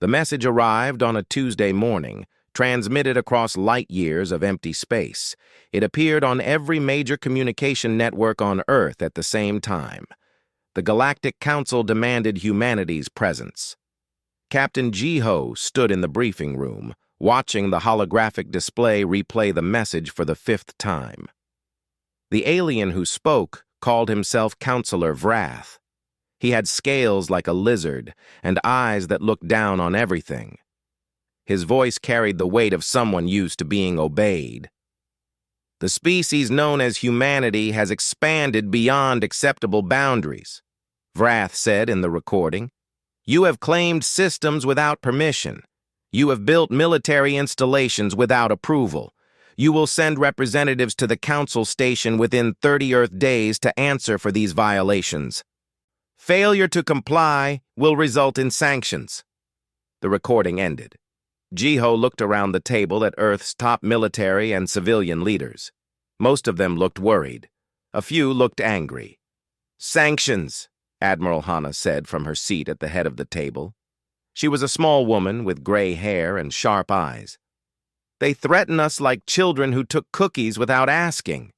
The message arrived on a Tuesday morning, transmitted across light years of empty space. It appeared on every major communication network on Earth at the same time. The Galactic Council demanded humanity's presence. Captain Jiho stood in the briefing room, watching the holographic display replay the message for the 5th time. The alien who spoke called himself Counselor Vrath. He had scales like a lizard and eyes that looked down on everything. His voice carried the weight of someone used to being obeyed. The species known as humanity has expanded beyond acceptable boundaries, Vrath said in the recording. You have claimed systems without permission. You have built military installations without approval. You will send representatives to the Council Station within 30 Earth days to answer for these violations. Failure to comply will result in sanctions. The recording ended. Jiho looked around the table at Earth's top military and civilian leaders. Most of them looked worried. A few looked angry. Sanctions, Admiral Hana said from her seat at the head of the table. She was a small woman with gray hair and sharp eyes. They threaten us like children who took cookies without asking.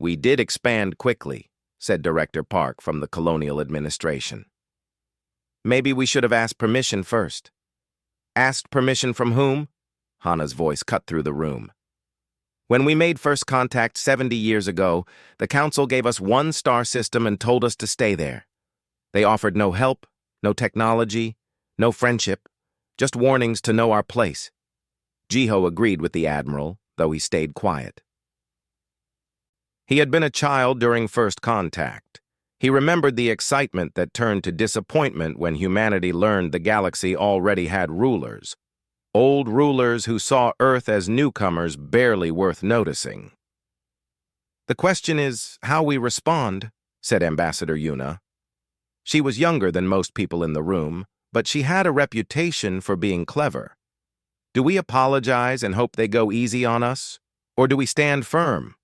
We did expand quickly, said Director Park from the Colonial Administration. Maybe we should have asked permission first. Asked permission from whom? Hana's voice cut through the room. When we made first contact 70 years ago, the Council gave us one star system and told us to stay there. They offered no help, no technology, no friendship, just warnings to know our place. Jiho agreed with the Admiral, though he stayed quiet. He had been a child during first contact. He remembered the excitement that turned to disappointment when humanity learned the galaxy already had rulers. Old rulers who saw Earth as newcomers barely worth noticing. The question is how we respond, said Ambassador Yuna. She was younger than most people in the room, but she had a reputation for being clever. Do we apologize and hope they go easy on us, or do we stand firm?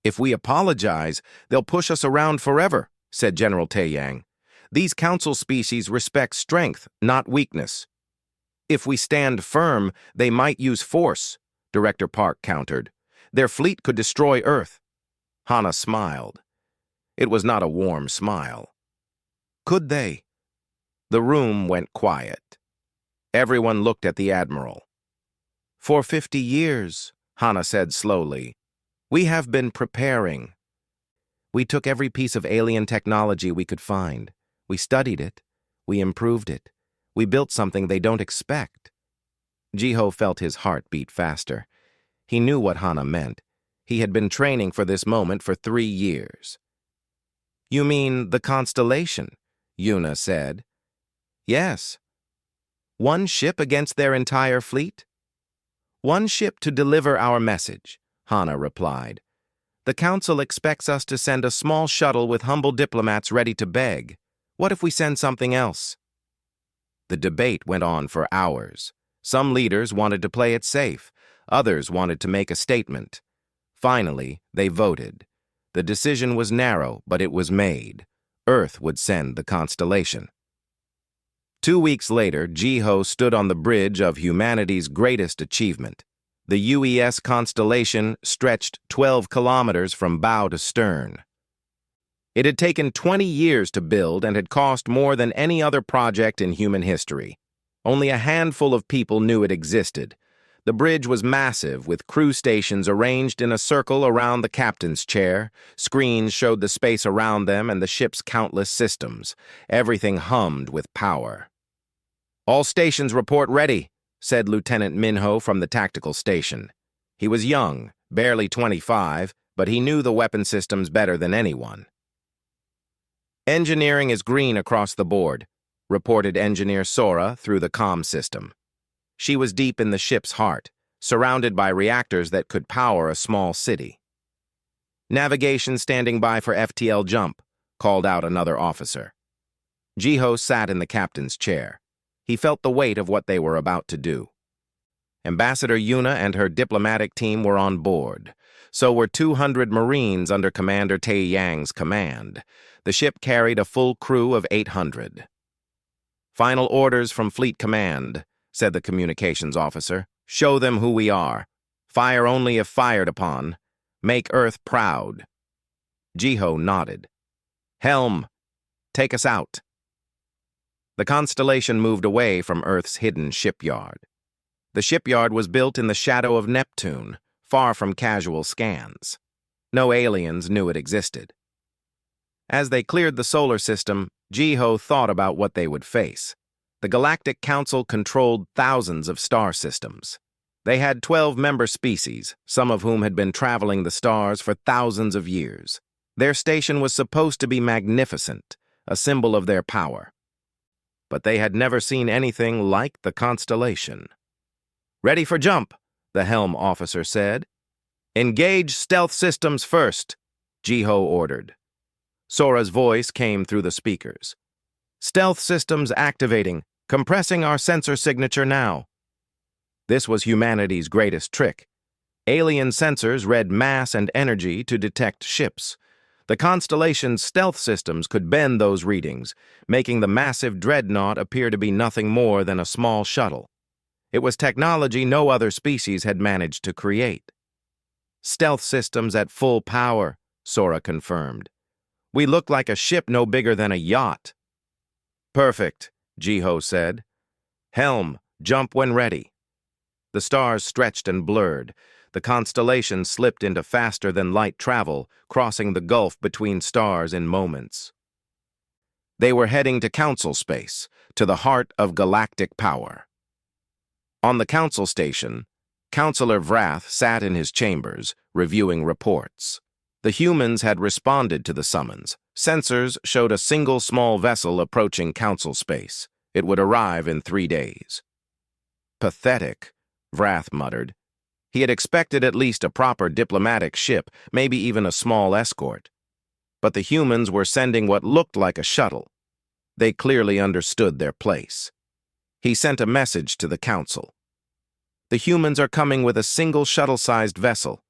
If we apologize, they'll push us around forever, said General Taeyang. These council species respect strength, not weakness. If we stand firm, they might use force, Director Park countered. Their fleet could destroy Earth. Hana smiled. It was not a warm smile. Could they? The room went quiet. Everyone looked at the Admiral. For 50 years, Hana said slowly, we have been preparing. We took every piece of alien technology we could find. We studied it. We improved it. We built something they don't expect. Jiho felt his heart beat faster. He knew what Hana meant. He had been training for this moment for 3 years. You mean the constellation? Yuna said. Yes. One ship against their entire fleet? One ship to deliver our message, Hana replied. The Council expects us to send a small shuttle with humble diplomats ready to beg. What if we send something else? The debate went on for hours. Some leaders wanted to play it safe. Others wanted to make a statement. Finally, they voted. The decision was narrow, but it was made. Earth would send the constellation. 2 weeks later, Jiho stood on the bridge of humanity's greatest achievement. The UES constellation stretched 12 kilometers from bow to stern. It had taken 20 years to build and had cost more than any other project in human history. Only a handful of people knew it existed. The bridge was massive, with crew stations arranged in a circle around the captain's chair. Screens showed the space around them and the ship's countless systems. Everything hummed with power. All stations report ready, said Lieutenant Minho from the tactical station. He was young, barely 25, but he knew the weapon systems better than anyone. Engineering is green across the board, reported Engineer Sora through the comm system. She was deep in the ship's heart, surrounded by reactors that could power a small city. Navigation standing by for FTL jump, called out another officer. Jiho sat in the captain's chair. He felt the weight of what they were about to do. Ambassador Yuna and her diplomatic team were on board. So were 200 Marines under Commander Taeyang's command. The ship carried a full crew of 800. "Final orders from Fleet Command," said the communications officer. "Show them who we are. Fire only if fired upon. Make Earth proud." Jiho nodded. "Helm, take us out." The constellation moved away from Earth's hidden shipyard. The shipyard was built in the shadow of Neptune, far from casual scans. No aliens knew it existed. As they cleared the solar system, Jiho thought about what they would face. The Galactic Council controlled thousands of star systems. They had 12 member species, some of whom had been traveling the stars for thousands of years. Their station was supposed to be magnificent, a symbol of their power. But they had never seen anything like the constellation. "Ready for jump," the helm officer said. "Engage stealth systems first," Jiho ordered. Sora's voice came through the speakers. "Stealth systems activating, compressing our sensor signature now." This was humanity's greatest trick. Alien sensors read mass and energy to detect ships. The constellation's stealth systems could bend those readings, making the massive dreadnought appear to be nothing more than a small shuttle. It was technology no other species had managed to create. "Stealth systems at full power," Sora confirmed. "We look like a ship no bigger than a yacht." "Perfect," Jiho said. "Helm, jump when ready." The stars stretched and blurred. The constellation slipped into faster-than-light travel, crossing the gulf between stars in moments. They were heading to Council space, to the heart of galactic power. On the Council station, Councillor Vrath sat in his chambers, reviewing reports. The humans had responded to the summons. Sensors showed a single small vessel approaching Council space. It would arrive in 3 days. "Pathetic," Vrath muttered. He had expected at least a proper diplomatic ship, maybe even a small escort. But the humans were sending what looked like a shuttle. They clearly understood their place. He sent a message to the Council. "The humans are coming with a single shuttle-sized vessel.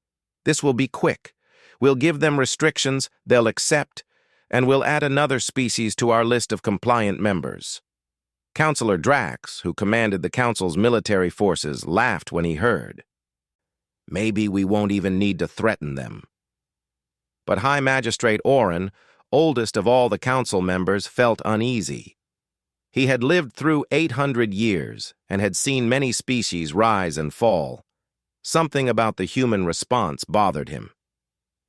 This will be quick. We'll give them restrictions, they'll accept, and we'll add another species to our list of compliant members." Councillor Drax, who commanded the Council's military forces, laughed when he heard. "Maybe we won't even need to threaten them." But High Magistrate Orin, oldest of all the Council members, felt uneasy. He had lived through 800 years and had seen many species rise and fall. Something about the human response bothered him.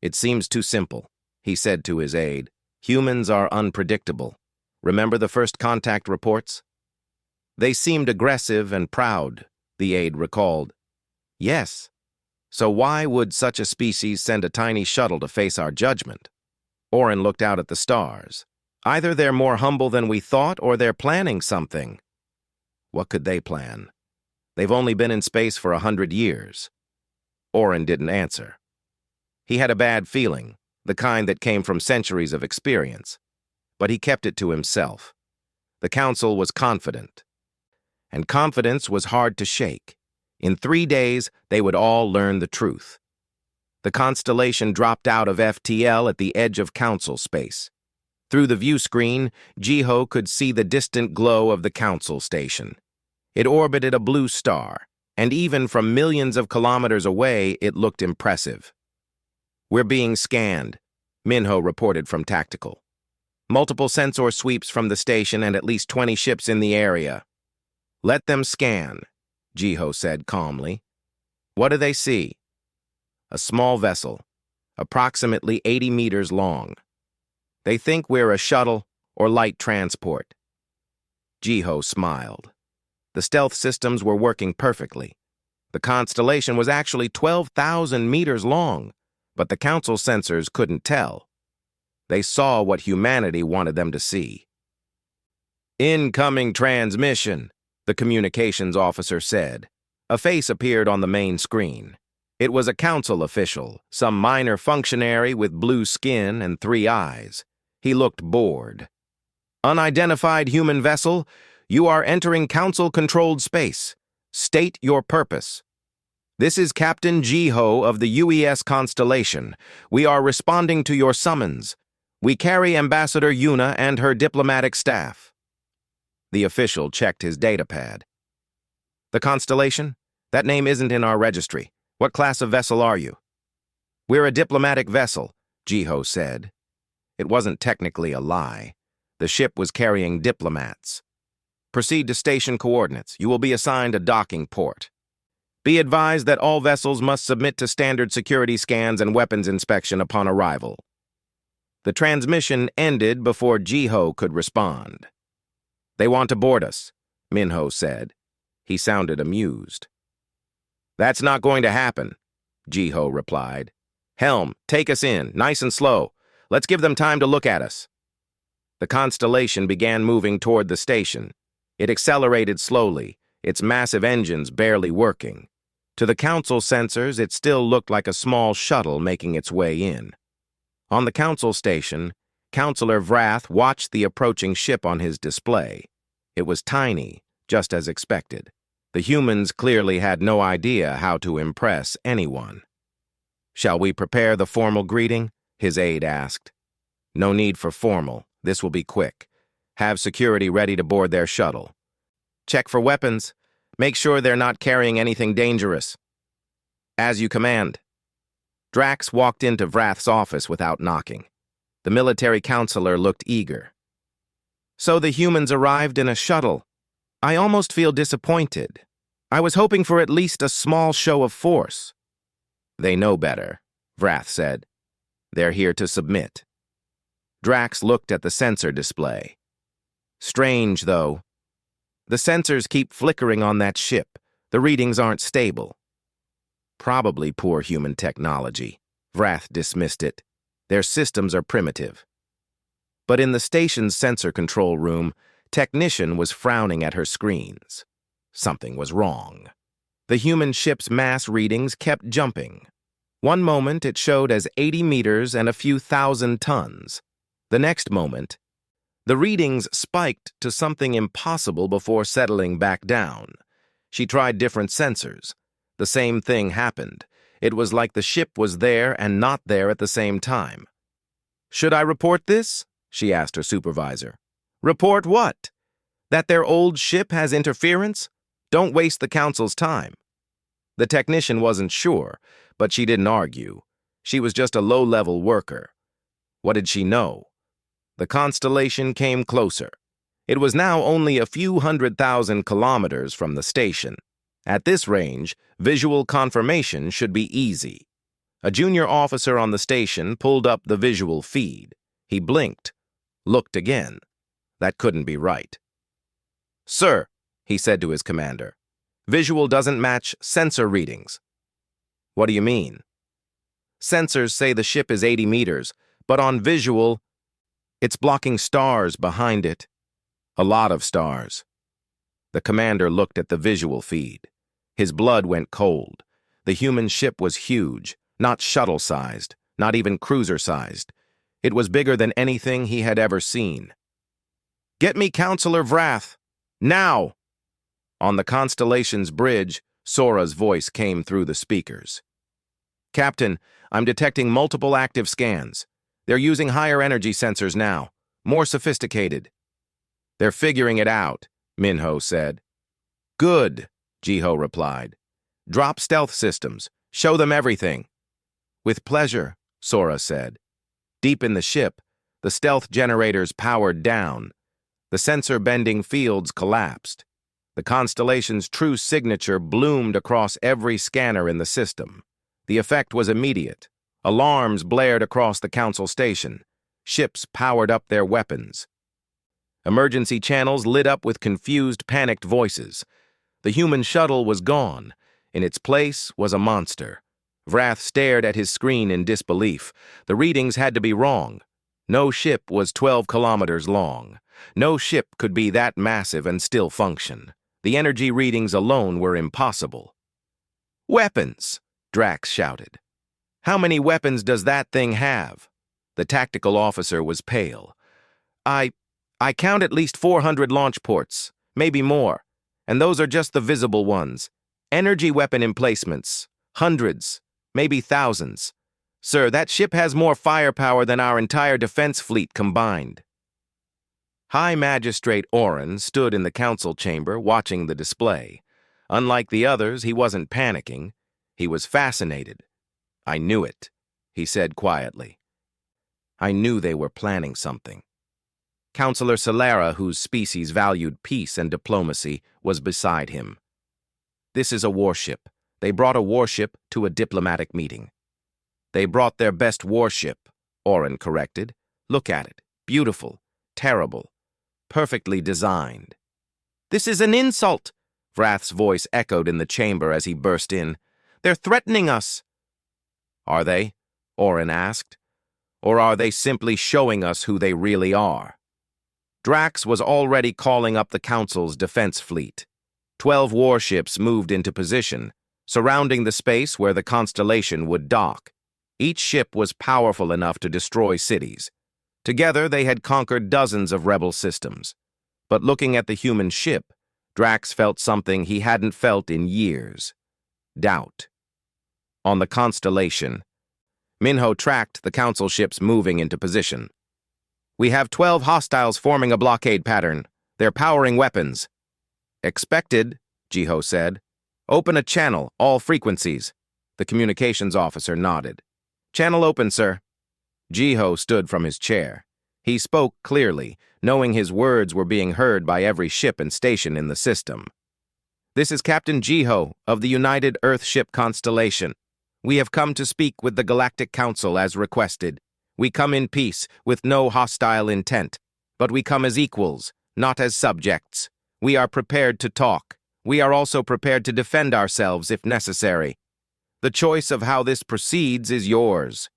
"It seems too simple," he said to his aide. "Humans are unpredictable. Remember the first contact reports?" "They seemed aggressive and proud," the aide recalled. "Yes. So why would such a species send a tiny shuttle to face our judgment?" Orin looked out at the stars. "Either they're more humble than we thought, or they're planning something." "What could they plan? They've only been in space for 100 years. Orin didn't answer. He had a bad feeling, the kind that came from centuries of experience. But he kept it to himself. The Council was confident. And confidence was hard to shake. In 3 days, they would all learn the truth. The constellation dropped out of FTL at the edge of Council space. Through the view screen, Jiho could see the distant glow of the Council station. It orbited a blue star, and even from millions of kilometers away, it looked impressive. "We're being scanned," Minho reported from Tactical. "Multiple sensor sweeps from the station and at least 20 ships in the area." "Let them scan," Jiho said calmly. "What do they see?" "A small vessel, approximately 80 meters long. They think we're a shuttle or light transport." Jiho smiled. The stealth systems were working perfectly. The constellation was actually 12,000 meters long, but the Council sensors couldn't tell. They saw what humanity wanted them to see. "Incoming transmission," the communications officer said. A face appeared on the main screen. It was a Council official, some minor functionary with blue skin and 3 eyes. He looked bored. "Unidentified human vessel, you are entering Council-controlled space. State your purpose." "This is Captain Jiho of the UES Constellation. We are responding to your summons. We carry Ambassador Yuna and her diplomatic staff." The official checked his datapad. The Constellation? That name isn't in our registry. What class of vessel are you? We're a diplomatic vessel, Jiho said. It wasn't technically a lie. The ship was carrying diplomats. Proceed to station coordinates. You will be assigned a docking port. Be advised that all vessels must submit to standard security scans and weapons inspection upon arrival. The transmission ended before Jiho could respond. They want to board us, Minho said. He sounded amused. That's not going to happen, Jiho replied. Helm, take us in, nice and slow. Let's give them time to look at us. The Constellation began moving toward the station. It accelerated slowly, its massive engines barely working. To the Council sensors, it still looked like a small shuttle making its way in. On the Council station, Counselor Vrath watched the approaching ship on his display. It was tiny, just as expected. The humans clearly had no idea how to impress anyone. Shall we prepare the formal greeting? His aide asked. No need for formal. This will be quick. Have security ready to board their shuttle. Check for weapons. Make sure they're not carrying anything dangerous. As you command. Drax walked into Vrath's office without knocking. The military counselor looked eager. So the humans arrived in a shuttle. I almost feel disappointed. I was hoping for at least a small show of force. They know better, Vrath said. They're here to submit. Drax looked at the sensor display. Strange, though. The sensors keep flickering on that ship. The readings aren't stable. Probably poor human technology. Vrath dismissed it. Their systems are primitive. But in the station's sensor control room, Technician was frowning at her screens. Something was wrong. The human ship's mass readings kept jumping. One moment it showed as 80 meters and a few thousand tons. The next moment, the readings spiked to something impossible before settling back down. She tried different sensors. The same thing happened. It was like the ship was there and not there at the same time. Should I report this? She asked her supervisor. Report what? That their old ship has interference? Don't waste the council's time. The technician wasn't sure, but she didn't argue. She was just a low-level worker. What did she know? The Constellation came closer. It was now only a few 100,000 kilometers from the station. At this range, visual confirmation should be easy. A junior officer on the station pulled up the visual feed. He blinked, looked again. That couldn't be right. Sir, he said to his commander, visual doesn't match sensor readings. What do you mean? Sensors say the ship is 80 meters, but on visual, it's blocking stars behind it. A lot of stars. The commander looked at the visual feed. His blood went cold. The human ship was huge, not shuttle-sized, not even cruiser-sized. It was bigger than anything he had ever seen. Get me Counselor Vrath! Now! On the Constellation's bridge, Sora's voice came through the speakers. Captain, I'm detecting multiple active scans. They're using higher energy sensors now, more sophisticated. They're figuring it out, Minho said. Good, Jiho replied. Drop stealth systems. Show them everything. With pleasure, Sora said. Deep in the ship, the stealth generators powered down. The sensor-bending fields collapsed. The Constellation's true signature bloomed across every scanner in the system. The effect was immediate. Alarms blared across the Council station. Ships powered up their weapons. Emergency channels lit up with confused, panicked voices. The human shuttle was gone. In its place was a monster. Vrath stared at his screen in disbelief. The readings had to be wrong. No ship was 12 kilometers long. No ship could be that massive and still function. The energy readings alone were impossible. Weapons! Drax shouted. How many weapons does that thing have? The tactical officer was pale. I count at least 400 launch ports, maybe more, and those are just the visible ones. Energy weapon emplacements, hundreds, maybe thousands. Sir, that ship has more firepower than our entire defense fleet combined. High Magistrate Oren stood in the council chamber watching the display. Unlike the others, he wasn't panicking. He was fascinated. "I knew it," he said quietly. "I knew they were planning something." Counselor Solera, whose species valued peace and diplomacy, was beside him. "This is a warship. They brought a warship to a diplomatic meeting." "They brought their best warship," Oren corrected. "Look at it. Beautiful. Terrible. Perfectly designed." "This is an insult," Vrath's voice echoed in the chamber as he burst in. "They're threatening us." "Are they?" Oren asked. "Or are they simply showing us who they really are?" Drax was already calling up the Council's defense fleet. 12 warships moved into position, surrounding the space where the Constellation would dock. Each ship was powerful enough to destroy cities. Together, they had conquered dozens of rebel systems. But looking at the human ship, Drax felt something he hadn't felt in years: doubt. On the Constellation, Minho tracked the Council ships moving into position. "We have 12 hostiles forming a blockade pattern. They're powering weapons." "Expected," Jiho said. "Open a channel, all frequencies." The communications officer nodded. "Channel open, sir." Jiho stood from his chair. He spoke clearly, knowing his words were being heard by every ship and station in the system. "This is Captain Jiho of the United Earthship Constellation. We have come to speak with the Galactic Council as requested. We come in peace, with no hostile intent, but we come as equals, not as subjects. We are prepared to talk. We are also prepared to defend ourselves if necessary. The choice of how this proceeds is yours."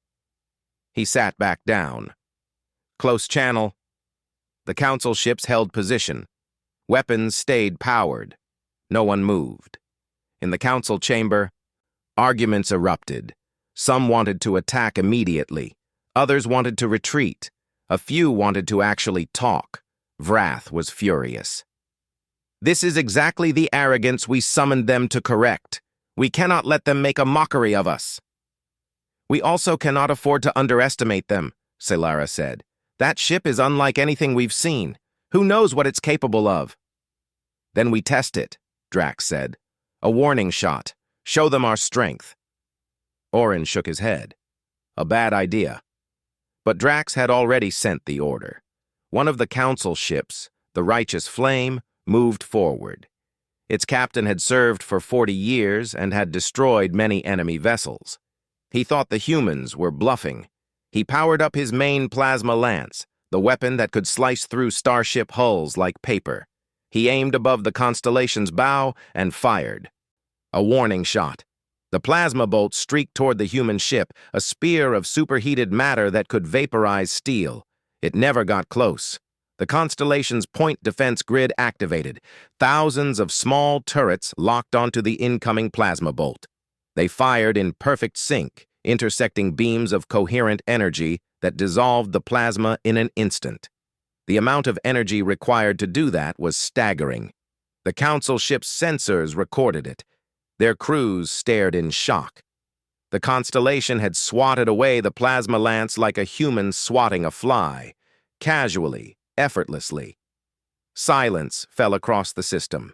He sat back down. "Close channel." The Council ships held position. Weapons stayed powered. No one moved. In the Council chamber, arguments erupted. Some wanted to attack immediately. Others wanted to retreat. A few wanted to actually talk. Vrath was furious. "This is exactly the arrogance we summoned them to correct. We cannot let them make a mockery of us." "We also cannot afford to underestimate them," Solera said. "That ship is unlike anything we've seen. Who knows what it's capable of?" "Then we test it," Drax said. "A warning shot. Show them our strength." Oren shook his head. A bad idea. But Drax had already sent the order. One of the Council ships, the Righteous Flame, moved forward. Its captain had served for 40 years and had destroyed many enemy vessels. He thought the humans were bluffing. He powered up his main plasma lance, the weapon that could slice through starship hulls like paper. He aimed above the Constellation's bow and fired. A warning shot. The plasma bolt streaked toward the human ship, a spear of superheated matter that could vaporize steel. It never got close. The Constellation's point defense grid activated. Thousands of small turrets locked onto the incoming plasma bolt. They fired in perfect sync, intersecting beams of coherent energy that dissolved the plasma in an instant. The amount of energy required to do that was staggering. The Council ship's sensors recorded it. Their crews stared in shock. The Constellation had swatted away the plasma lance like a human swatting a fly, casually, effortlessly. Silence fell across the system.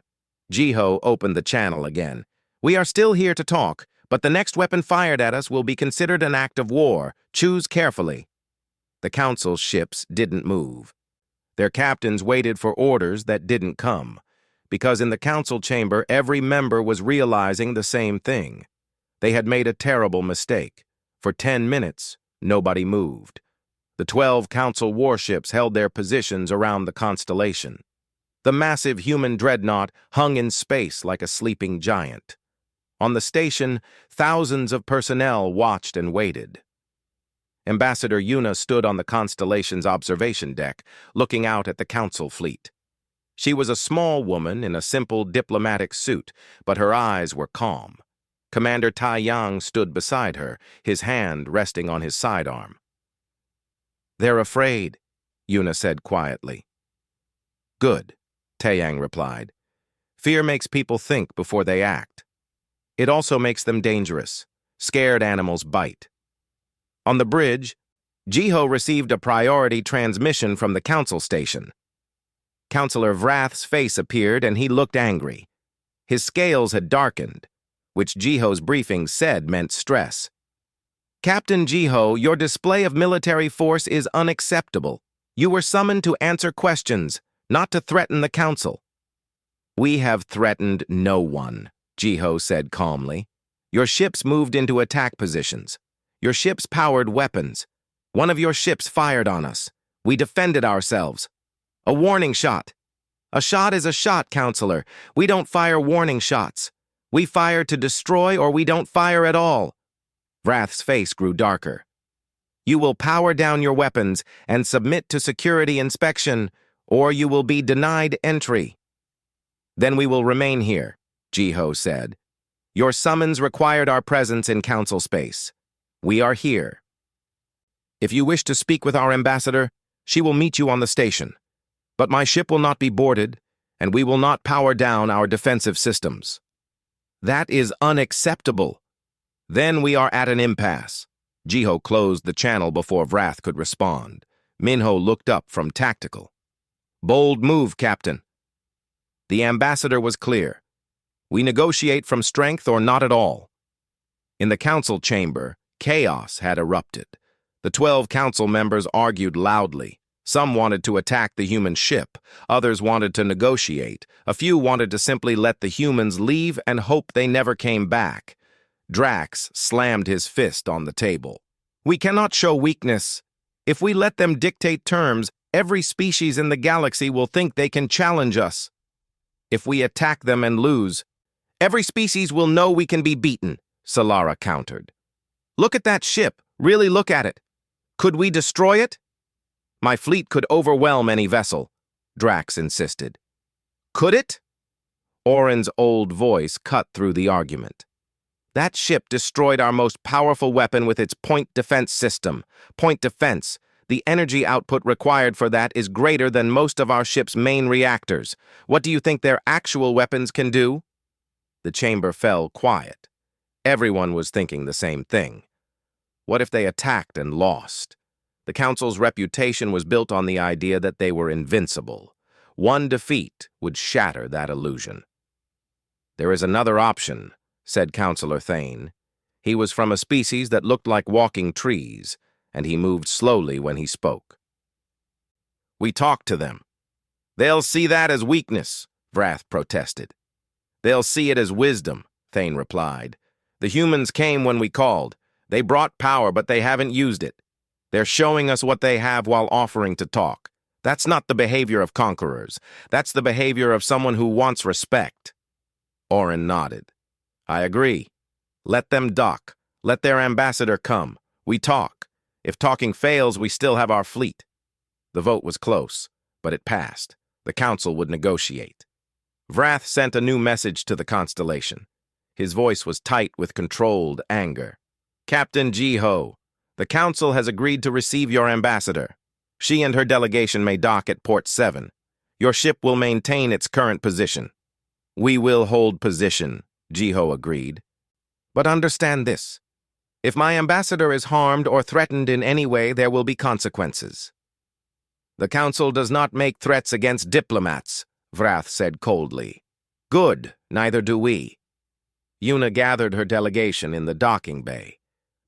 Jiho opened the channel again. "We are still here to talk, but the next weapon fired at us will be considered an act of war. Choose carefully." The Council ships didn't move. Their captains waited for orders that didn't come, because in the Council chamber every member was realizing the same thing. They had made a terrible mistake. For 10 minutes, nobody moved. The 12 Council warships held their positions around the Constellation. The massive human dreadnought hung in space like a sleeping giant. On the station, thousands of personnel watched and waited. Ambassador Yuna stood on the Constellation's observation deck, looking out at the Council fleet. She was a small woman in a simple diplomatic suit, but her eyes were calm. Commander Tai Yang stood beside her, his hand resting on his sidearm. "They're afraid," Yuna said quietly. "Good," Taeyang replied. "Fear makes people think before they act. It also makes them dangerous. Scared animals bite." On the bridge, Jiho received a priority transmission from the Council station. Counselor Vrath's face appeared and he looked angry. His scales had darkened, which Jiho's briefing said meant stress. Captain Jiho, your display of military force is unacceptable. You were summoned to answer questions, not to threaten the council. We have threatened no one, Jiho said calmly. Your ships moved into attack positions. Your ships powered weapons. One of your ships fired on us. We defended ourselves. A warning shot. A shot is a shot, Counselor. We don't fire warning shots. We fire to destroy or we don't fire at all. Vrath's face grew darker. You will power down your weapons and submit to security inspection, or you will be denied entry. Then we will remain here, Jiho said. Your summons required our presence in council space. We are here. If you wish to speak with our ambassador, she will meet you on the station. But my ship will not be boarded, and we will not power down our defensive systems. That is unacceptable. Then we are at an impasse. Jiho closed the channel before Vrath could respond. Minho looked up from tactical. Bold move, Captain. The ambassador was clear. We negotiate from strength or not at all. In the council chamber, chaos had erupted. The 12 council members argued loudly. Some wanted to attack the human ship. Others wanted to negotiate. A few wanted to simply let the humans leave and hope they never came back. Drax slammed his fist on the table. We cannot show weakness. If we let them dictate terms, every species in the galaxy will think they can challenge us. If we attack them and lose, every species will know we can be beaten, Solara countered. Look at that ship. Really look at it. Could we destroy it? My fleet could overwhelm any vessel, Drax insisted. Could it? Orin's old voice cut through the argument. That ship destroyed our most powerful weapon with its point defense system. Point defense. The energy output required for that is greater than most of our ship's main reactors. What do you think their actual weapons can do? The chamber fell quiet. Everyone was thinking the same thing. What if they attacked and lost? The council's reputation was built on the idea that they were invincible. One defeat would shatter that illusion. There is another option, said Councillor Thane. He was from a species that looked like walking trees, and he moved slowly when he spoke. We talked to them. They'll see that as weakness, Vrath protested. They'll see it as wisdom, Thane replied. The humans came when we called. They brought power, but they haven't used it. They're showing us what they have while offering to talk. That's not the behavior of conquerors. That's the behavior of someone who wants respect. Orin nodded. I agree. Let them dock. Let their ambassador come. We talk. If talking fails, we still have our fleet. The vote was close, but it passed. The council would negotiate. Vrath sent a new message to the constellation. His voice was tight with controlled anger. Captain Jiho, the council has agreed to receive your ambassador. She and her delegation may dock at Port 7. Your ship will maintain its current position. We will hold position, Jiho agreed. But understand this. If my ambassador is harmed or threatened in any way, there will be consequences. The council does not make threats against diplomats, Vrath said coldly. Good, neither do we. Yuna gathered her delegation in the docking bay.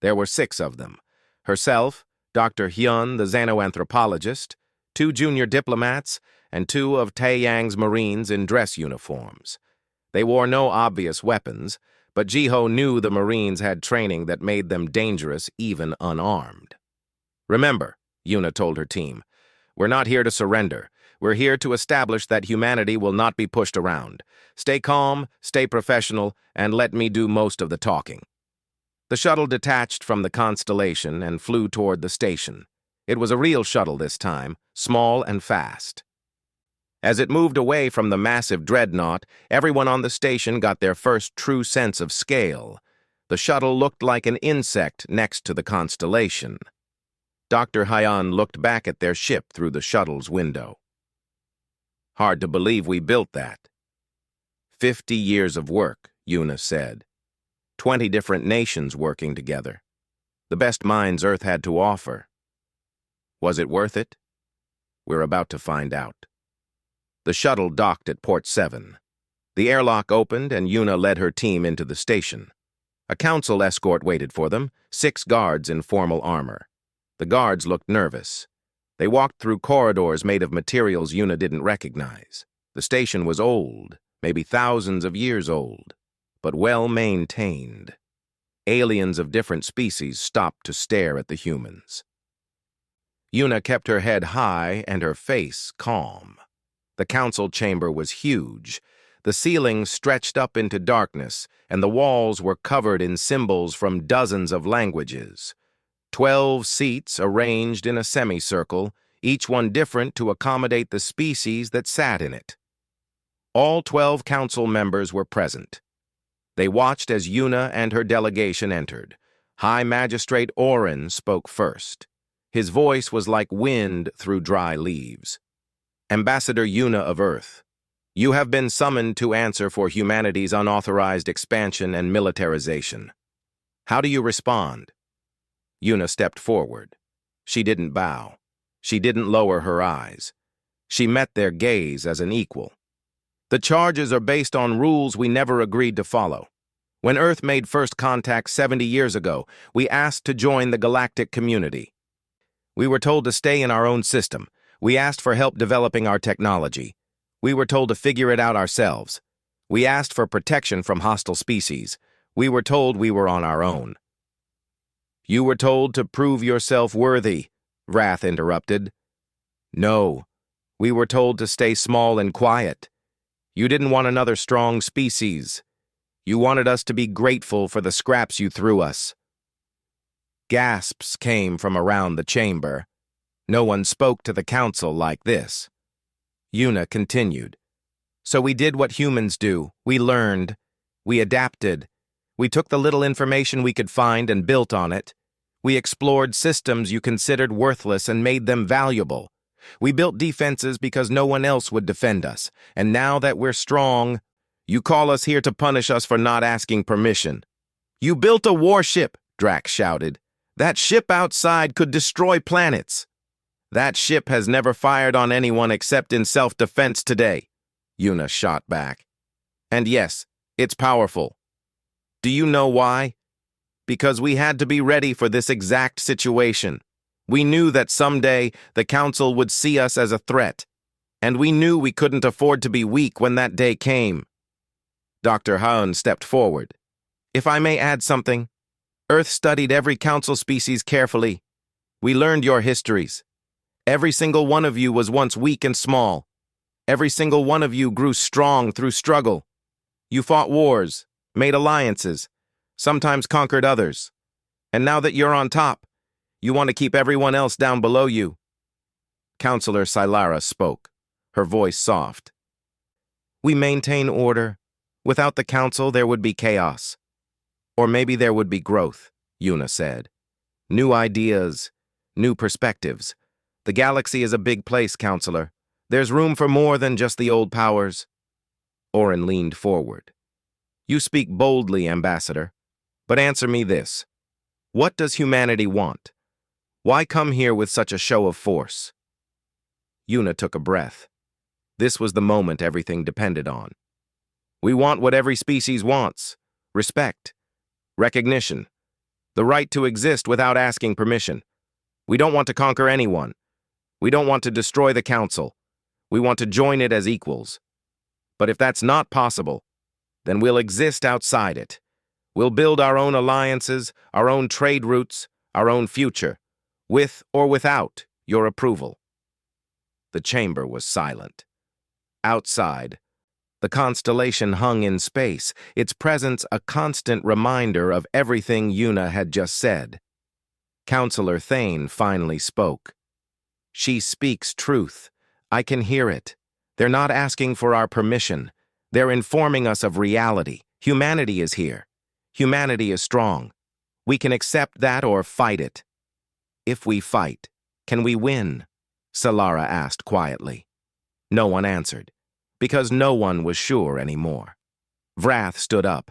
There were 6 of them. Herself, Dr. Hyun, the xenoanthropologist, 2 junior diplomats, and 2 of Taeyang's Marines in dress uniforms. They wore no obvious weapons, but Jiho knew the Marines had training that made them dangerous even unarmed. Remember, Yuna told her team, we're not here to surrender. We're here to establish that humanity will not be pushed around. Stay calm, stay professional, and let me do most of the talking. The shuttle detached from the constellation and flew toward the station. It was a real shuttle this time, small and fast. As it moved away from the massive dreadnought, everyone on the station got their first true sense of scale. The shuttle looked like an insect next to the constellation. Dr. Hyun looked back at their ship through the shuttle's window. Hard to believe we built that. 50 years of work, Yuna said. 20 different nations working together. The best minds Earth had to offer. Was it worth it? We're about to find out. The shuttle docked at Port 7. The airlock opened and Yuna led her team into the station. A council escort waited for them, 6 guards in formal armor. The guards looked nervous. They walked through corridors made of materials Yuna didn't recognize. The station was old, maybe thousands of years old, but well maintained. Aliens of different species stopped to stare at the humans. Yuna kept her head high and her face calm. The council chamber was huge. The ceiling stretched up into darkness, and the walls were covered in symbols from dozens of languages. 12 seats arranged in a semicircle, each one different to accommodate the species that sat in it. All 12 council members were present. They watched as Yuna and her delegation entered. High Magistrate Orin spoke first. His voice was like wind through dry leaves. Ambassador Yuna of Earth, you have been summoned to answer for humanity's unauthorized expansion and militarization. How do you respond? Yuna stepped forward. She didn't bow. She didn't lower her eyes. She met their gaze as an equal. The charges are based on rules we never agreed to follow. When Earth made first contact 70 years ago, we asked to join the galactic community. We were told to stay in our own system. We asked for help developing our technology. We were told to figure it out ourselves. We asked for protection from hostile species. We were told we were on our own. You were told to prove yourself worthy, Wrath interrupted. No, we were told to stay small and quiet. You didn't want another strong species. You wanted us to be grateful for the scraps you threw us. Gasps came from around the chamber. No one spoke to the council like this. Yuna continued. So we did what humans do. We learned. We adapted. We took the little information we could find and built on it. We explored systems you considered worthless and made them valuable. We built defenses because no one else would defend us. And now that we're strong, you call us here to punish us for not asking permission. You built a warship, Drax shouted. That ship outside could destroy planets. That ship has never fired on anyone except in self-defense today, Yuna shot back. And yes, it's powerful. Do you know why? Because we had to be ready for this exact situation. We knew that someday the Council would see us as a threat, and we knew we couldn't afford to be weak when that day came. Dr. Haun stepped forward. If I may add something, Earth studied every Council species carefully. We learned your histories. Every single one of you was once weak and small. Every single one of you grew strong through struggle. You fought wars, made alliances, sometimes conquered others. And now that you're on top, you want to keep everyone else down below you. Counselor Silara spoke, her voice soft. We maintain order. Without the Council, there would be chaos. Or maybe there would be growth, Yuna said. New ideas, new perspectives. The galaxy is a big place, Counselor. There's room for more than just the old powers. Orin leaned forward. You speak boldly, Ambassador. But answer me this. What does humanity want? Why come here with such a show of force? Yuna took a breath. This was the moment everything depended on. We want what every species wants. Respect. Recognition. The right to exist without asking permission. We don't want to conquer anyone. We don't want to destroy the Council. We want to join it as equals. But if that's not possible, then we'll exist outside it. We'll build our own alliances, our own trade routes, our own future, with or without your approval. The chamber was silent. Outside, the constellation hung in space, its presence a constant reminder of everything Yuna had just said. Counselor Thane finally spoke. She speaks truth. I can hear it. They're not asking for our permission. They're informing us of reality. Humanity is here. Humanity is strong. We can accept that or fight it. If we fight, can we win? Solara asked quietly. No one answered, because no one was sure anymore. Wrath stood up.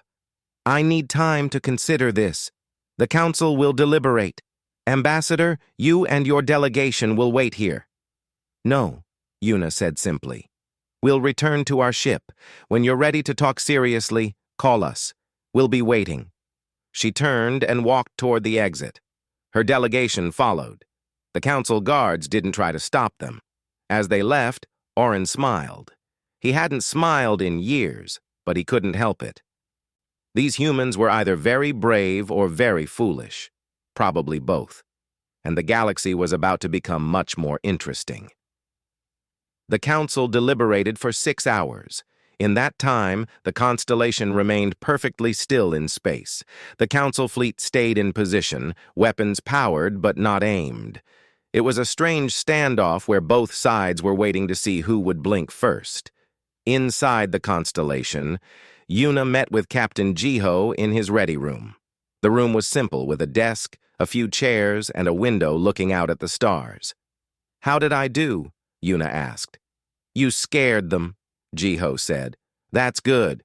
I need time to consider this. The Council will deliberate. Ambassador, you and your delegation will wait here. No, Yuna said simply. We'll return to our ship. When you're ready to talk seriously, call us. We'll be waiting." She turned and walked toward the exit. Her delegation followed. The council guards didn't try to stop them. As they left, Oren smiled. He hadn't smiled in years, but he couldn't help it. These humans were either very brave or very foolish, probably both, and the galaxy was about to become much more interesting. The council deliberated for 6 hours. In that time, the constellation remained perfectly still in space. The council fleet stayed in position, weapons powered but not aimed. It was a strange standoff where both sides were waiting to see who would blink first. Inside the constellation, Yuna met with Captain Jiho in his ready room. The room was simple, with a desk, a few chairs, and a window looking out at the stars. "How did I do?" Yuna asked. "You scared them," Jiho said. "That's good.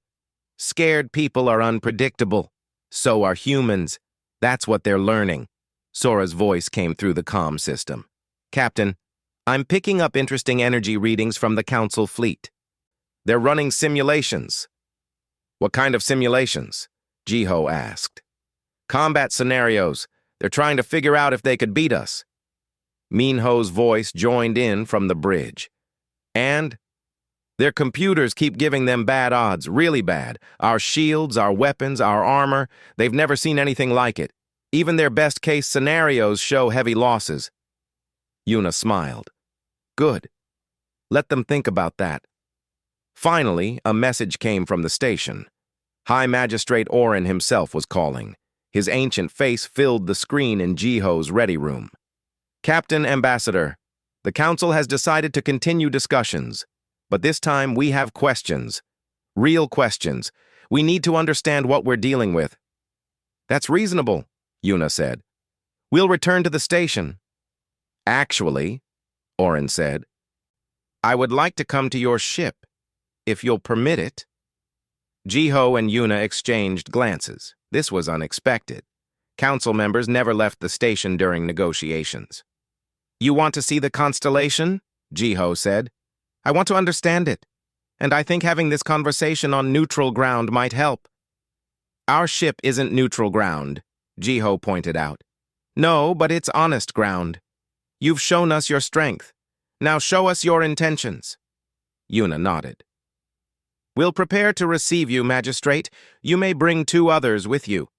Scared people are unpredictable. So are humans. That's what they're learning." Sora's voice came through the comm system. "Captain, I'm picking up interesting energy readings from the Council fleet. They're running simulations." "What kind of simulations?" Jiho asked. "Combat scenarios. They're trying to figure out if they could beat us." Minho's voice joined in from the bridge. "And their computers keep giving them bad odds, really bad. Our shields, our weapons, our armor, they've never seen anything like it. Even their best-case scenarios show heavy losses." Yuna smiled. "Good. Let them think about that." Finally, a message came from the station. High Magistrate Oren himself was calling. His ancient face filled the screen in Jiho's ready room. "Captain Ambassador, the Council has decided to continue discussions, but this time we have questions. Real questions. We need to understand what we're dealing with." "That's reasonable," Yuna said. "We'll return to the station." "Actually," Oren said, "I would like to come to your ship, if you'll permit it." Jiho and Yuna exchanged glances. This was unexpected. Council members never left the station during negotiations. "You want to see the constellation?" Jiho said. "I want to understand it, and I think having this conversation on neutral ground might help." "Our ship isn't neutral ground," Jiho pointed out. "No, but it's honest ground. You've shown us your strength. Now show us your intentions." Yuna nodded. "We'll prepare to receive you, Magistrate. You may bring 2 others with you."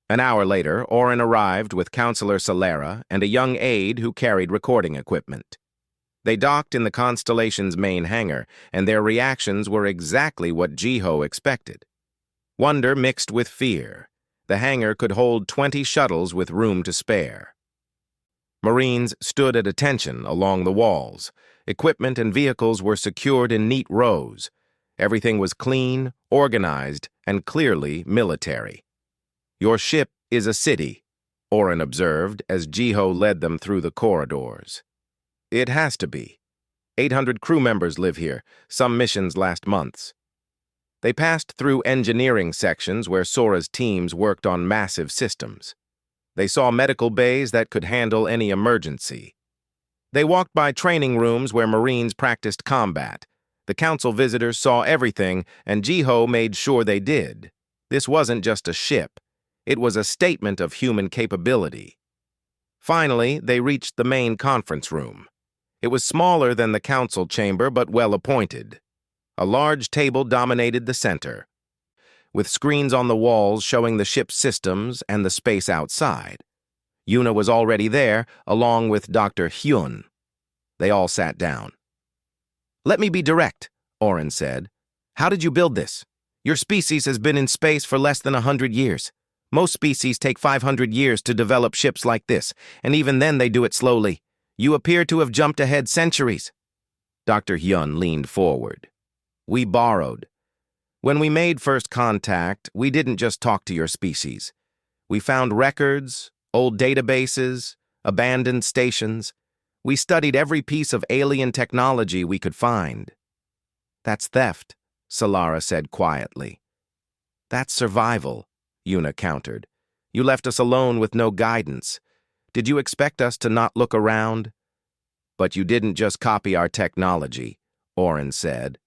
An hour later, Oren arrived with Counselor Solera and a young aide who carried recording equipment. They docked in the Constellation's main hangar, and their reactions were exactly what Jiho expected. Wonder mixed with fear. The hangar could hold 20 shuttles with room to spare. Marines stood at attention along the walls. Equipment and vehicles were secured in neat rows. Everything was clean, organized, and clearly military. "Your ship is a city," Oren observed as Jiho led them through the corridors. "It has to be. 800 crew members live here. Some missions last months." They passed through engineering sections where Sora's teams worked on massive systems. They saw medical bays that could handle any emergency. They walked by training rooms where Marines practiced combat. The council visitors saw everything, and Jiho made sure they did. This wasn't just a ship. It was a statement of human capability. Finally, they reached the main conference room. It was smaller than the council chamber, but well-appointed. A large table dominated the center, with screens on the walls showing the ship's systems and the space outside. Yuna was already there, along with Dr. Hyun. They all sat down. "Let me be direct," Oren said. "How did you build this? Your species has been in space for less than 100 years. Most species take 500 years to develop ships like this, and even then they do it slowly. You appear to have jumped ahead centuries." Dr. Hyun leaned forward. "We borrowed. When we made first contact, we didn't just talk to your species. We found records, old databases, abandoned stations. We studied every piece of alien technology we could find." "That's theft," Solara said quietly. "That's survival," Yuna countered. "You left us alone with no guidance. Did you expect us to not look around?" "But you didn't just copy our technology," Oren said.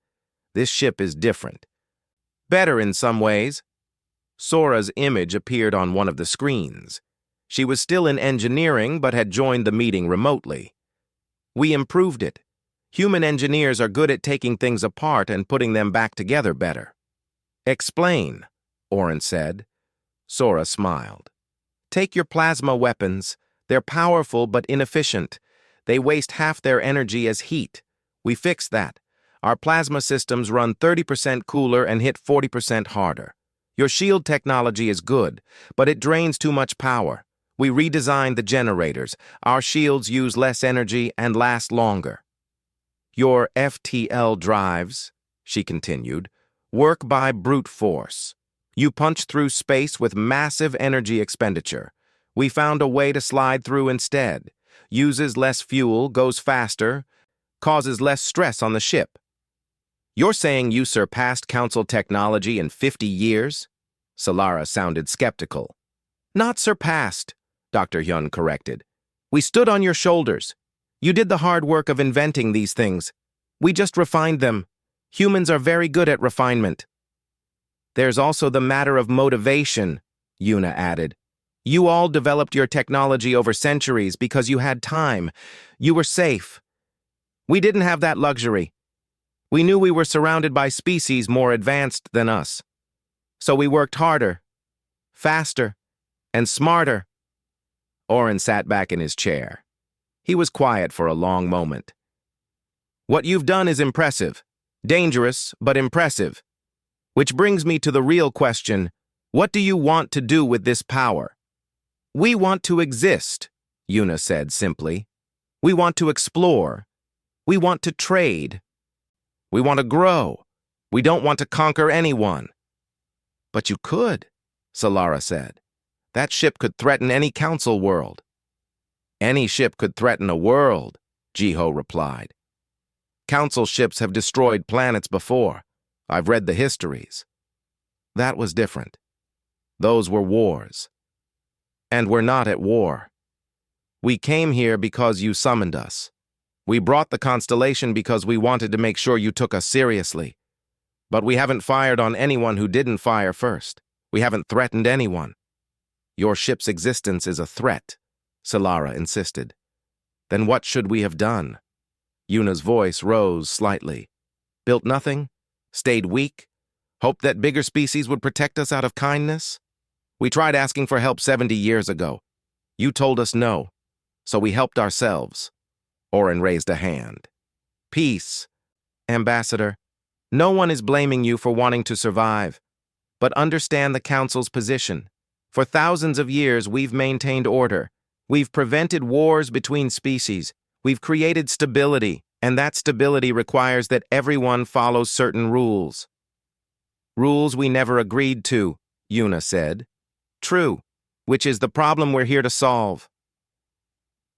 This ship is different. Better in some ways. Sora's image appeared on one of the screens. She was still in engineering but had joined the meeting remotely. We improved it. Human engineers are good at taking things apart and putting them back together better. Explain, Oren said. Sora smiled. Take your plasma weapons. They're powerful but inefficient. They waste half their energy as heat. We fixed that. Our plasma systems run 30% cooler and hit 40% harder. Your shield technology is good, but it drains too much power. We redesigned the generators. Our shields use less energy and last longer. Your FTL drives, she continued, work by brute force. You punch through space with massive energy expenditure. We found a way to slide through instead. Uses less fuel, goes faster, causes less stress on the ship. You're saying you surpassed Council technology in 50 years? Solara sounded skeptical. Not surpassed, Dr. Hyun corrected. We stood on your shoulders. You did the hard work of inventing these things. We just refined them. Humans are very good at refinement. There's also the matter of motivation, Yuna added. You all developed your technology over centuries because you had time. You were safe. We didn't have that luxury. We knew we were surrounded by species more advanced than us. So we worked harder, faster, and smarter. Oren sat back in his chair. He was quiet for a long moment. What you've done is impressive. Dangerous, but impressive. Which brings me to the real question, what do you want to do with this power? We want to exist, Yuna said simply. We want to explore. We want to trade. We want to grow. We don't want to conquer anyone. But you could, Solara said. That ship could threaten any council world. Any ship could threaten a world, Jiho replied. Council ships have destroyed planets before. I've read the histories. That was different. Those were wars. And we're not at war. We came here because you summoned us. We brought the constellation because we wanted to make sure you took us seriously. But we haven't fired on anyone who didn't fire first. We haven't threatened anyone. Your ship's existence is a threat, Solara insisted. Then what should we have done? Yuna's voice rose slightly. Built nothing? Stayed weak? Hoped that bigger species would protect us out of kindness? We tried asking for help 70 years ago. You told us no, so we helped ourselves. Oren raised a hand. Peace, Ambassador. No one is blaming you for wanting to survive, but understand the Council's position. For thousands of years, we've maintained order. We've prevented wars between species. We've created stability, and that stability requires that everyone follows certain rules. Rules we never agreed to, Yuna said. True, which is the problem we're here to solve.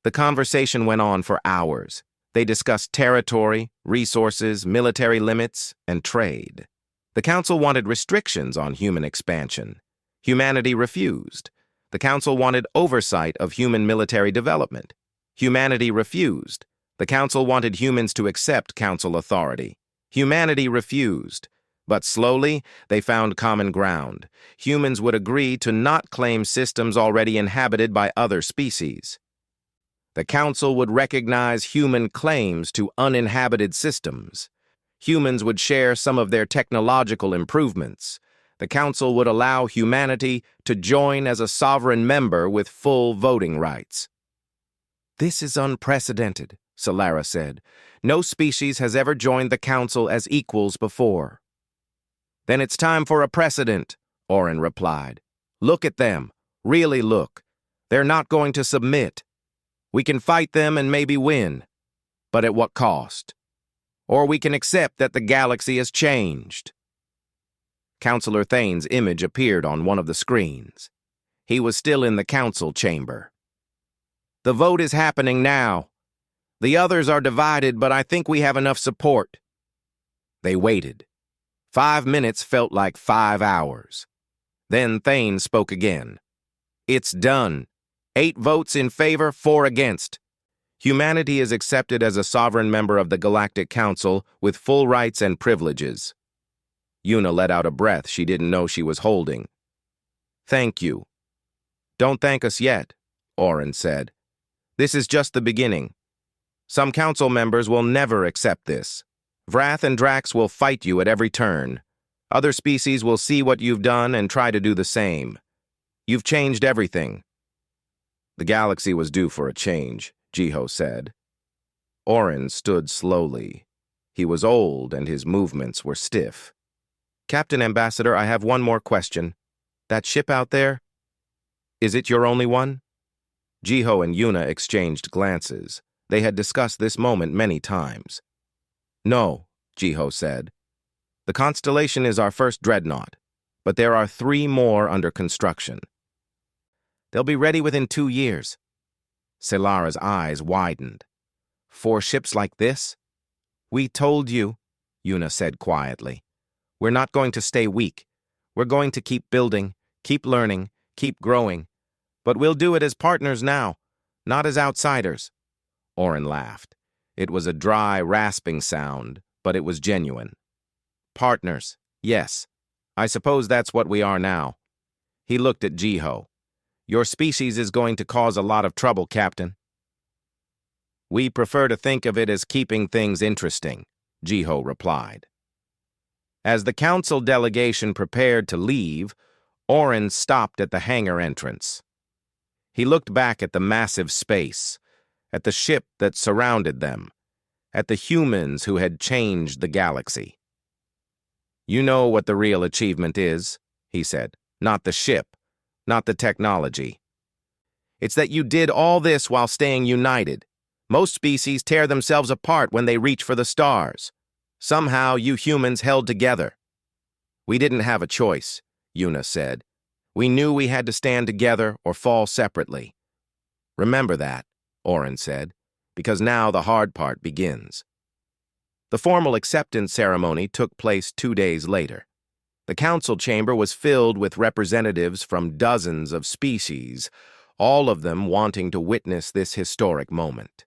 The conversation went on for hours. They discussed territory, resources, military limits, and trade. The Council wanted restrictions on human expansion. Humanity refused. The Council wanted oversight of human military development. Humanity refused. The Council wanted humans to accept Council authority. Humanity refused. But slowly, they found common ground. Humans would agree to not claim systems already inhabited by other species. The Council would recognize human claims to uninhabited systems. Humans would share some of their technological improvements. The Council would allow humanity to join as a sovereign member with full voting rights. This is unprecedented, Solara said. No species has ever joined the Council as equals before. Then it's time for a precedent, Oren replied. Look at them. Really look. They're not going to submit. We can fight them and maybe win. But at what cost? Or we can accept that the galaxy has changed. Councillor Thane's image appeared on one of the screens. He was still in the council chamber. The vote is happening now. The others are divided, but I think we have enough support. They waited. 5 minutes felt like 5 hours. Then Thane spoke again. It's done. 8 votes in favor, 4 against. Humanity is accepted as a sovereign member of the Galactic Council with full rights and privileges. Yuna let out a breath she didn't know she was holding. Thank you. Don't thank us yet, Orin said. This is just the beginning. Some council members will never accept this. Vrath and Drax will fight you at every turn. Other species will see what you've done and try to do the same. You've changed everything. The galaxy was due for a change, Jiho said. Orin stood slowly. He was old and his movements were stiff. Captain Ambassador, I have one more question. That ship out there? Is it your only one? Jiho and Yuna exchanged glances. They had discussed this moment many times. No, Jiho said. The Constellation is our first dreadnought, but there are 3 more under construction. They'll be ready within 2 years. Selara's eyes widened. 4 ships like this? We told you, Yuna said quietly. We're not going to stay weak. We're going to keep building, keep learning, keep growing. But we'll do it as partners now, not as outsiders. Orin laughed. It was a dry, rasping sound, but it was genuine. Partners, yes. I suppose that's what we are now. He looked at Jiho. Your species is going to cause a lot of trouble, Captain. We prefer to think of it as keeping things interesting, Jiho replied. As the council delegation prepared to leave, Orin stopped at the hangar entrance. He looked back at the massive space, at the ship that surrounded them, at the humans who had changed the galaxy. You know what the real achievement is, he said. Not the ship, not the technology. It's that you did all this while staying united. Most species tear themselves apart when they reach for the stars. Somehow you humans held together. We didn't have a choice, Yuna said. We knew we had to stand together or fall separately. Remember that, Orin said, because now the hard part begins. The formal acceptance ceremony took place 2 days later. The council chamber was filled with representatives from dozens of species, all of them wanting to witness this historic moment.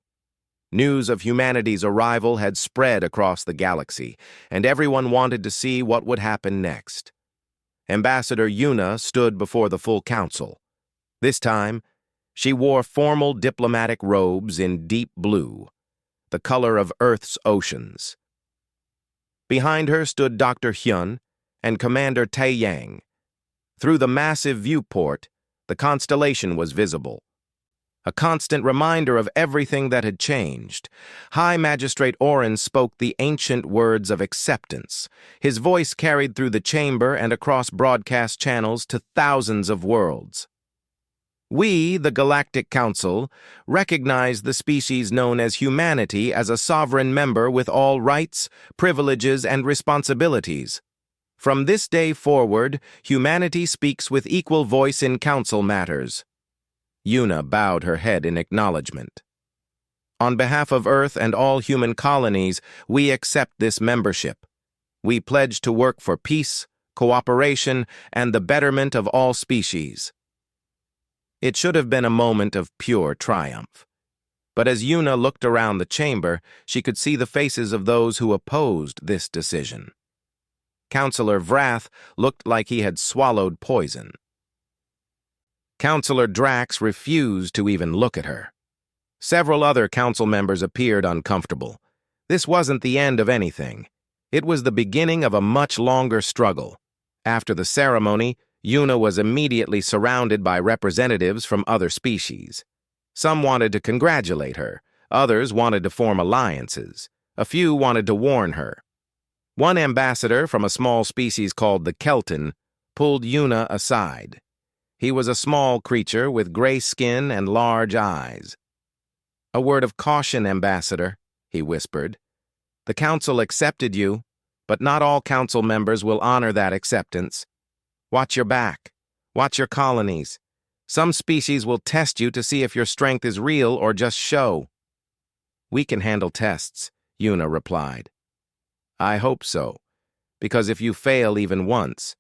News of humanity's arrival had spread across the galaxy, and everyone wanted to see what would happen next. Ambassador Yuna stood before the full council. This time, she wore formal diplomatic robes in deep blue, the color of Earth's oceans. Behind her stood Dr. Hyun and Commander Tae Yang. Through the massive viewport, the constellation was visible, a constant reminder of everything that had changed. High Magistrate Orin spoke the ancient words of acceptance. His voice carried through the chamber and across broadcast channels to thousands of worlds. We, the Galactic Council, recognize the species known as humanity as a sovereign member with all rights, privileges, and responsibilities. From this day forward, humanity speaks with equal voice in council matters. Yuna bowed her head in acknowledgement. On behalf of Earth and all human colonies, we accept this membership. We pledge to work for peace, cooperation, and the betterment of all species. It should have been a moment of pure triumph. But as Yuna looked around the chamber, she could see the faces of those who opposed this decision. Councillor Vrath looked like he had swallowed poison. Councillor Drax refused to even look at her. Several other council members appeared uncomfortable. This wasn't the end of anything. It was the beginning of a much longer struggle. After the ceremony, Yuna was immediately surrounded by representatives from other species. Some wanted to congratulate her. Others wanted to form alliances. A few wanted to warn her. One ambassador from a small species called the Kelton pulled Yuna aside. He was a small creature with gray skin and large eyes. A word of caution, Ambassador, he whispered. The council accepted you, but not all council members will honor that acceptance. Watch your back. Watch your colonies. Some species will test you to see if your strength is real or just show. We can handle tests, Yuna replied. I hope so, because if you fail even once,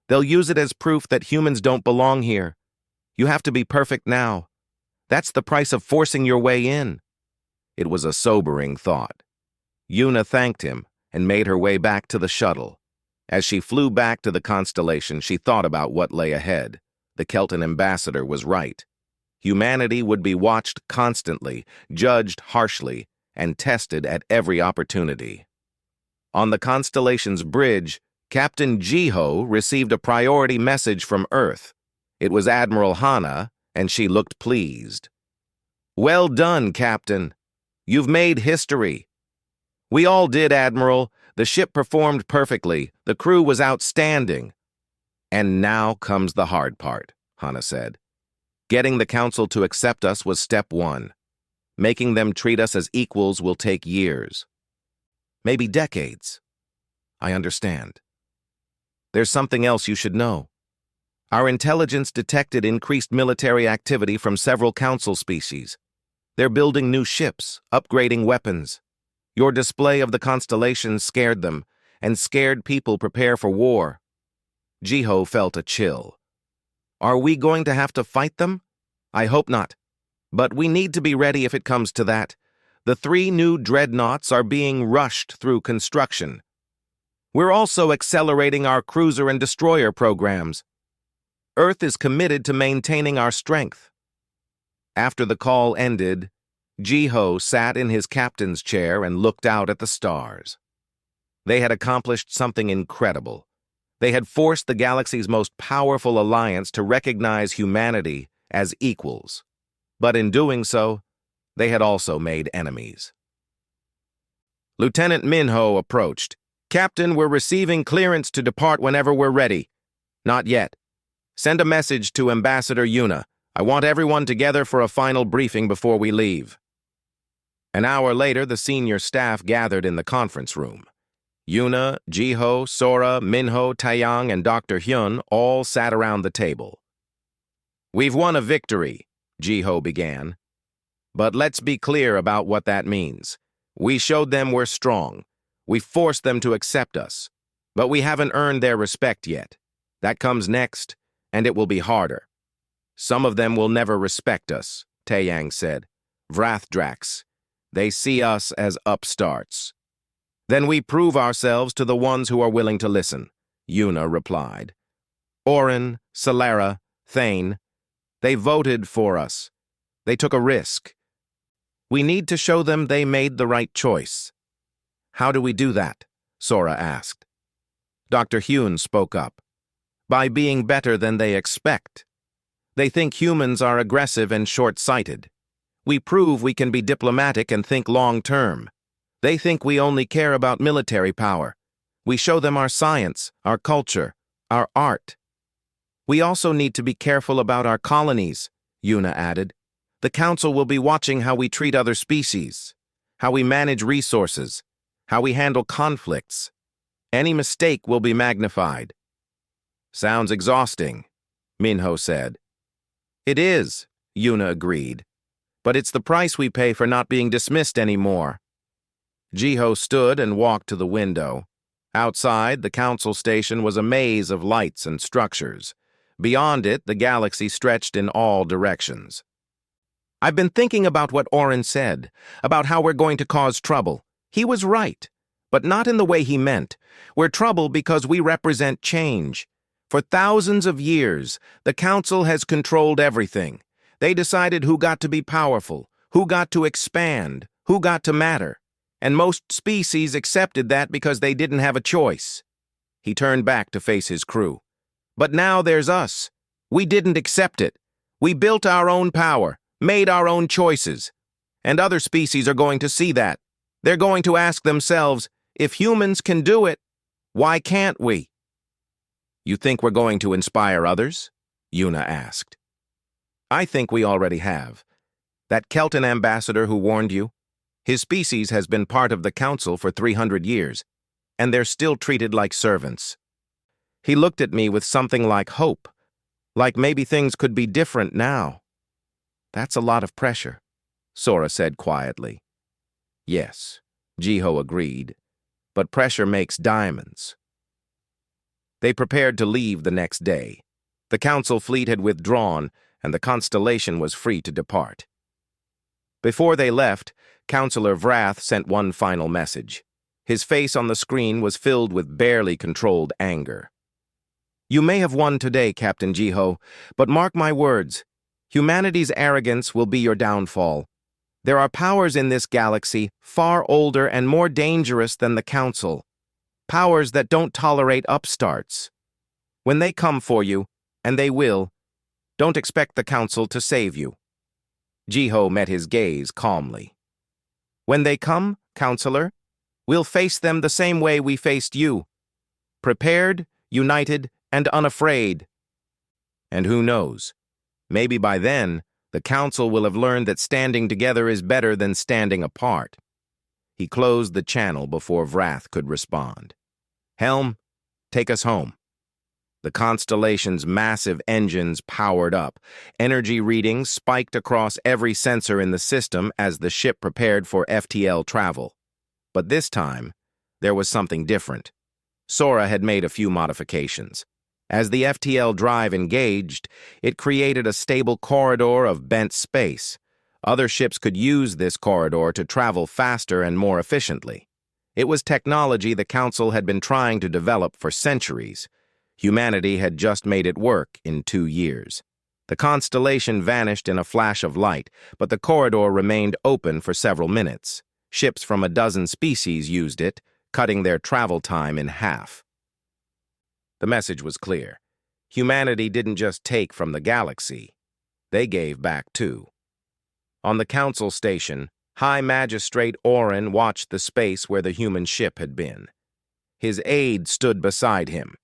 they'll use it as proof that humans don't belong here. You have to be perfect now. That's the price of forcing your way in. It was a sobering thought. Yuna thanked him and made her way back to the shuttle. As she flew back to the constellation, she thought about what lay ahead. The Kelton ambassador was right. Humanity would be watched constantly, judged harshly, and tested at every opportunity. On the constellation's bridge, Captain Jiho received a priority message from Earth. It was Admiral Hana, and she looked pleased. "Well done, Captain. You've made history." "We all did, Admiral. The ship performed perfectly. The crew was outstanding." "And now comes the hard part," Hana said. "Getting the Council to accept us was step one. Making them treat us as equals will take years. Maybe decades. I understand. There's something else you should know. Our intelligence detected increased military activity from several Council species. They're building new ships, upgrading weapons. Your display of the constellations scared them, and scared people prepare for war." Jiho felt a chill. "Are we going to have to fight them? I hope not. But we need to be ready if it comes to that. The 3 new dreadnoughts are being rushed through construction. We're also accelerating our cruiser and destroyer programs. Earth is committed to maintaining our strength." After the call ended, Jiho sat in his captain's chair and looked out at the stars. They had accomplished something incredible. They had forced the galaxy's most powerful alliance to recognize humanity as equals. But in doing so, they had also made enemies. Lieutenant Minho approached. "Captain, we're receiving clearance to depart whenever we're ready." "Not yet. Send a message to Ambassador Yuna. I want everyone together for a final briefing before we leave." An hour later, the senior staff gathered in the conference room. Yuna, Jiho, Sora, Minho, Taeyang, and Dr. Hyun all sat around the table. "We've won a victory," Jiho began. "But let's be clear about what that means. We showed them we're strong. We forced them to accept us. But we haven't earned their respect yet. That comes next, and it will be harder. Some of them will never respect us," Taeyang said. "Vrathdrax. They see us as upstarts." "Then we prove ourselves to the ones who are willing to listen," Yuna replied. "Orin, Solara, Thane. They voted for us. They took a risk. We need to show them they made the right choice." "How do we do that?" Sora asked. Dr. Hyun spoke up. "By being better than they expect. They think humans are aggressive and short-sighted. We prove we can be diplomatic and think long-term. They think we only care about military power. We show them our science, our culture, our art. We also need to be careful about our colonies," Yuna added. "The Council will be watching how we treat other species, how we manage resources, how we handle conflicts. Any mistake will be magnified." "Sounds exhausting," Minho said. "It is," Yuna agreed. "But it's the price we pay for not being dismissed anymore." Jiho stood and walked to the window. Outside, the Council station was a maze of lights and structures. Beyond it, the galaxy stretched in all directions. "I've been thinking about what Orin said, about how we're going to cause trouble. He was right, but not in the way he meant. We're trouble because we represent change. For thousands of years, the Council has controlled everything. They decided who got to be powerful, who got to expand, who got to matter. And most species accepted that because they didn't have a choice." He turned back to face his crew. "But now there's us. We didn't accept it. We built our own power, made our own choices. And other species are going to see that. They're going to ask themselves, if humans can do it, why can't we?" "You think we're going to inspire others?" Yuna asked. "I think we already have. That Kelton ambassador who warned you, his species has been part of the Council for 300 years, and they're still treated like servants. He looked at me with something like hope, like maybe things could be different now." "That's a lot of pressure," Sora said quietly. "Yes," Jiho agreed, "but pressure makes diamonds." They prepared to leave the next day. The Council fleet had withdrawn, and the constellation was free to depart. Before they left, Counselor Vrath sent one final message. His face on the screen was filled with barely controlled anger. "You may have won today, Captain Jiho, but mark my words. Humanity's arrogance will be your downfall. There are powers in this galaxy far older and more dangerous than the Council. Powers that don't tolerate upstarts. When they come for you, and they will, don't expect the Council to save you." Jiho met his gaze calmly. "When they come, Counselor, we'll face them the same way we faced you. Prepared, united, and unafraid. And who knows, maybe by then, the Council will have learned that standing together is better than standing apart." He closed the channel before Vrath could respond. "Helm, take us home." The Constellation's massive engines powered up. Energy readings spiked across every sensor in the system as the ship prepared for FTL travel. But this time, there was something different. Sora had made a few modifications. As the FTL drive engaged, it created a stable corridor of bent space. Other ships could use this corridor to travel faster and more efficiently. It was technology the Council had been trying to develop for centuries. Humanity had just made it work in 2 years. The Constellation vanished in a flash of light, but the corridor remained open for several minutes. Ships from a dozen species used it, cutting their travel time in half. The message was clear. Humanity didn't just take from the galaxy. They gave back too. On the Council station, High Magistrate Orin watched the space where the human ship had been. His aide stood beside him.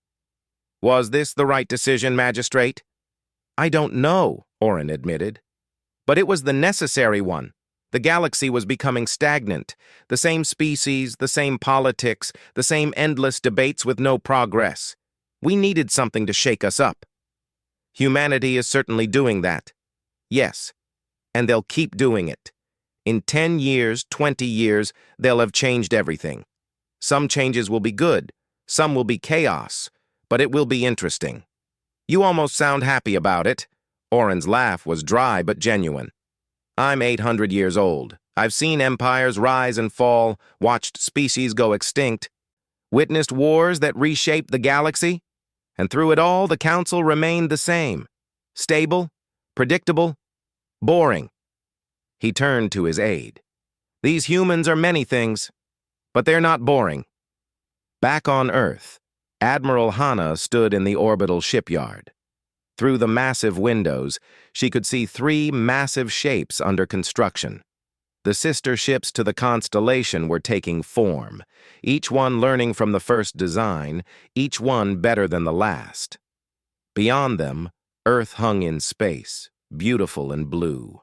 "Was this the right decision, Magistrate?" "I don't know," Orin admitted. "But it was the necessary one. The galaxy was becoming stagnant. The same species, the same politics, the same endless debates with no progress. We needed something to shake us up. Humanity is certainly doing that. Yes, and they'll keep doing it. In 10 years, 20 years, they'll have changed everything. Some changes will be good, some will be chaos, but it will be interesting." "You almost sound happy about it." Orin's laugh was dry but genuine. "I'm 800 years old. I've seen empires rise and fall, watched species go extinct, witnessed wars that reshaped the galaxy, and through it all, the Council remained the same. Stable, predictable, boring." He turned to his aide. "These humans are many things, but they're not boring." Back on Earth, Admiral Hana stood in the orbital shipyard. Through the massive windows, she could see 3 massive shapes under construction. The sister ships to the Constellation were taking form, each one learning from the first design, each one better than the last. Beyond them, Earth hung in space, beautiful and blue.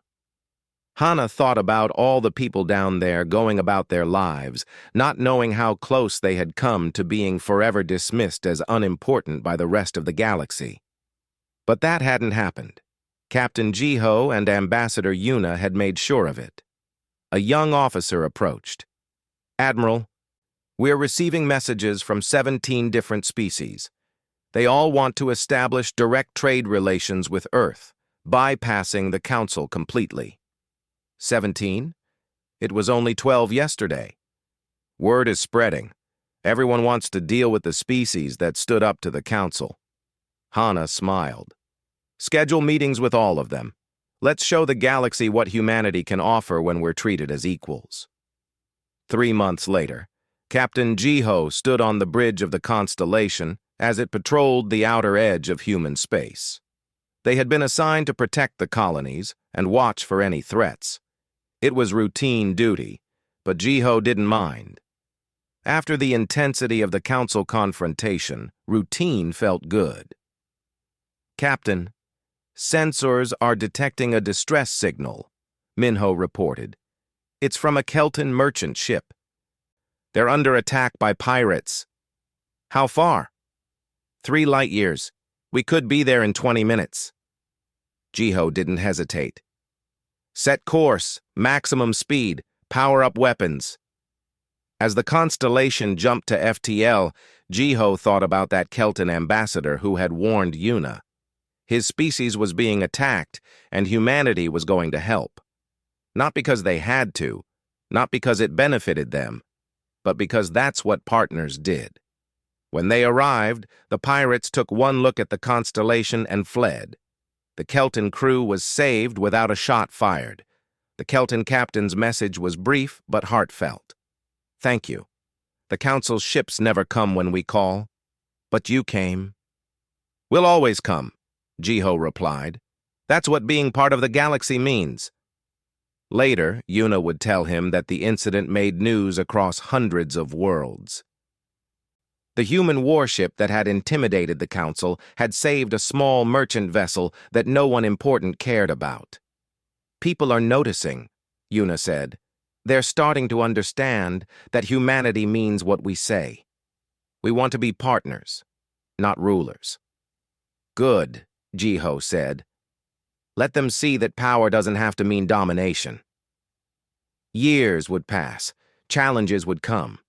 Hana thought about all the people down there going about their lives, not knowing how close they had come to being forever dismissed as unimportant by the rest of the galaxy. But that hadn't happened. Captain Jiho and Ambassador Yuna had made sure of it. A young officer approached. "Admiral, we're receiving messages from 17 different species. They all want to establish direct trade relations with Earth, bypassing the Council completely." 17? It was only 12 yesterday. Word is spreading. Everyone wants to deal with the species that stood up to the Council. Hana smiled. "Schedule meetings with all of them. Let's show the galaxy what humanity can offer when we're treated as equals." 3 months later, Captain Jiho stood on the bridge of the Constellation as it patrolled the outer edge of human space. They had been assigned to protect the colonies and watch for any threats. It was routine duty, but Jiho didn't mind. After the intensity of the Council confrontation, routine felt good. "Captain, sensors are detecting a distress signal," Minho reported. "It's from a Kelton merchant ship. They're under attack by pirates." "How far?" 3 light years. We could be there in 20 minutes. Jiho didn't hesitate. "Set course, maximum speed, power up weapons." As the Constellation jumped to FTL, Jiho thought about that Kelton ambassador who had warned Yuna. His species was being attacked, and humanity was going to help. Not because they had to, not because it benefited them, but because that's what partners did. When they arrived, the pirates took one look at the constellation and fled. The Kelton crew was saved without a shot fired. The Kelton captain's message was brief but heartfelt. Thank you. The Council's ships never come when we call, but you came. We'll always come, Jiho replied. That's what being part of the galaxy means. Later, Yuna would tell him that the incident made news across hundreds of worlds. The human warship that had intimidated the Council had saved a small merchant vessel that no one important cared about. People are noticing, Yuna said. They're starting to understand that humanity means what we say. We want to be partners, not rulers. Good, Jiho said. Let them see that power doesn't have to mean domination. Years would pass, challenges would come.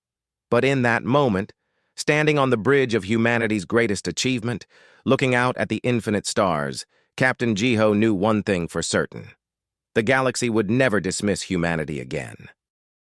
But in that moment, standing on the bridge of humanity's greatest achievement, looking out at the infinite stars, Captain Jiho knew one thing for certain. The galaxy would never dismiss humanity again.